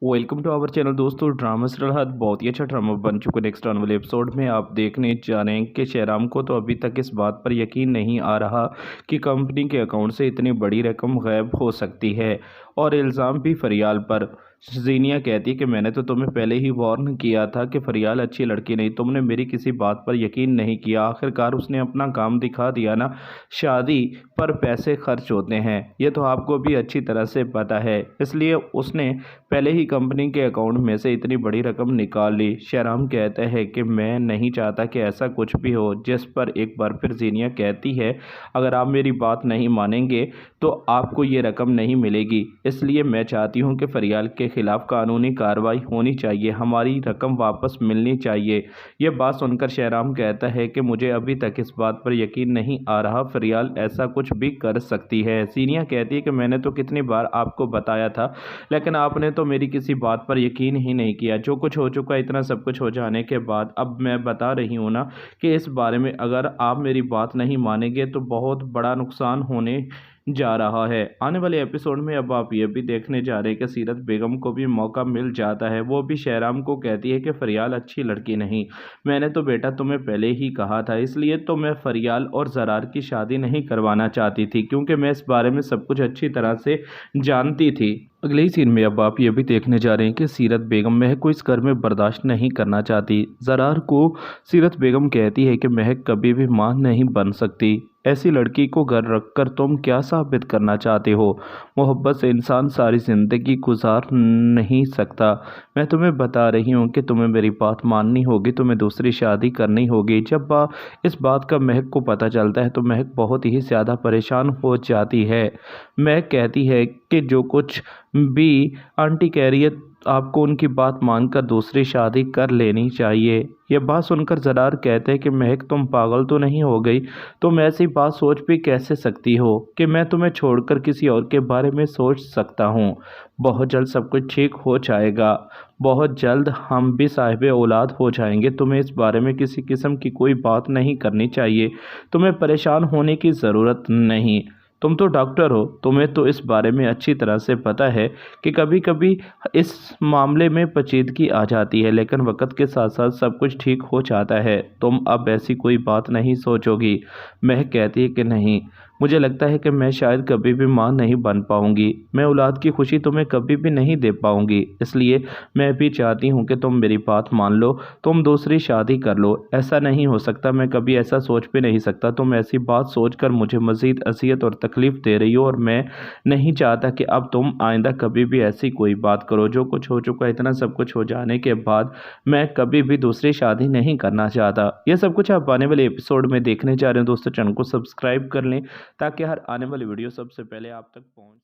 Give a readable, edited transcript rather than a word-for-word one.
Welcome to our channel दोस्तों। Drama सरहद बहुत ही अच्छा ड्रामा बन चुका है। नेक्स्ट आने वाले एपिसोड में आप देखने जा रहे हैं कि शेराम को तो अभी तक इस बात पर यकीन नहीं आ रहा कि कंपनी के अकाउंट से इतनी बड़ी रकम गायब हो सकती है, और इल्ज़ाम भी फरियाल पर। जीनिया कहती है कि मैंने तो तुम्हें पहले ही वार्न किया था कि फरियाल अच्छी लड़की नहीं, तुमने मेरी किसी बात पर यकीन नहीं किया। आखिरकार उसने अपना काम दिखा दिया ना। शादी पर पैसे खर्च होते हैं, ये तो आपको भी अच्छी तरह से पता है, इसलिए उसने पहले ही कंपनी के अकाउंट में से इतनी बड़ी रकम निकाल ली। शेराम कहता है कि मैं नहीं चाहता कि ऐसा कुछ भी हो, जिस पर एक बार फिर जीनिया कहती है अगर आप मेरी बात नहीं मानेंगे तो आपको ये रकम नहीं मिलेगी, इसलिए मैं चाहती हूँ कि फरियाल के खिलाफ कानूनी कार्रवाई होनी चाहिए, हमारी रकम वापस मिलनी चाहिए। ये बात सुनकर शेराम कहता है कि मुझे अभी तक इस बात पर यकीन नहीं आ रहा फरियाल ऐसा कुछ भी कर सकती है। जीनिया कहती है कि मैंने तो कितनी बार आपको बताया था, लेकिन आपने तो मेरी किसी बात पर यकीन ही नहीं किया। जो कुछ हो चुका, इतना सब कुछ हो जाने के बाद अब मैं बता रही हूँ ना कि इस बारे में अगर आप मेरी बात नहीं मानेंगे तो बहुत बड़ा नुकसान होने जा रहा है। आने वाले एपिसोड में अब आप ये भी देखने जा रहे हैं कि सीरत बेगम को भी मौका मिल जाता है। वो भी शेराम को कहती है कि फरियाल अच्छी लड़की नहीं, मैंने तो बेटा तुम्हें पहले ही कहा था, इसलिए तो मैं फरियाल और जरार की शादी नहीं करवाना चाहती थी, क्योंकि मैं इस बारे में सब कुछ अच्छी तरह से जानती थी। अगले ही सीन में अब आप ये भी देखने जा रहे हैं कि सीरत बेगम महक को इस घर में बर्दाश्त नहीं करना चाहती। जरार को सीरत बेगम कहती है कि महक कभी भी मां नहीं बन सकती, ऐसी लड़की को घर रखकर तुम क्या साबित करना चाहते हो? मोहब्बत से इंसान सारी ज़िंदगी गुजार नहीं सकता। मैं तुम्हें बता रही हूँ कि तुम्हें मेरी बात माननी होगी, तुम्हें दूसरी शादी करनी होगी। जब इस बात का महक को पता चलता है तो महक बहुत ही ज़्यादा परेशान हो जाती है। महक कहती है कि जो कुछ भी आंटी कह रही है आपको उनकी बात मानकर दूसरी शादी कर लेनी चाहिए। यह बात सुनकर जरार कहते हैं कि महक तुम पागल तो नहीं हो गई? तुम ऐसी बात सोच भी कैसे सकती हो कि मैं तुम्हें छोड़कर किसी और के बारे में सोच सकता हूँ? बहुत जल्द सब कुछ ठीक हो जाएगा, बहुत जल्द हम भी साहिब औलाद हो जाएंगे। तुम्हें इस बारे में किसी किस्म की कोई बात नहीं करनी चाहिए, तुम्हें परेशान होने की ज़रूरत नहीं। तुम तो डॉक्टर हो, तुम्हें तो इस बारे में अच्छी तरह से पता है कि कभी कभी इस मामले में पेचीदगी आ जाती है, लेकिन वक्त के साथ साथ सब कुछ ठीक हो जाता है। तुम अब ऐसी कोई बात नहीं सोचोगी। महक कहती है कि नहीं, मुझे लगता है कि मैं शायद कभी भी मां नहीं बन पाऊंगी, मैं औलाद की खुशी तुम्हें कभी भी नहीं दे पाऊंगी, इसलिए मैं भी चाहती हूं कि तुम मेरी बात मान लो, तुम दूसरी शादी कर लो। ऐसा नहीं हो सकता, मैं कभी ऐसा सोच भी नहीं सकता। तुम ऐसी बात सोचकर मुझे मज़ीद असियत और तकलीफ़ दे रही हो, और मैं नहीं चाहता कि अब तुम आइंदा कभी भी ऐसी कोई बात करो। जो कुछ हो चुका है, इतना सब कुछ हो जाने के बाद मैं कभी भी दूसरी शादी नहीं करना चाहता। ये सब कुछ आप आने वाले एपिसोड में देखने जा रहे हैं दोस्तों। चैनल को सब्सक्राइब कर लें ताकि हर आने वाली वीडियो सबसे पहले आप तक पहुंच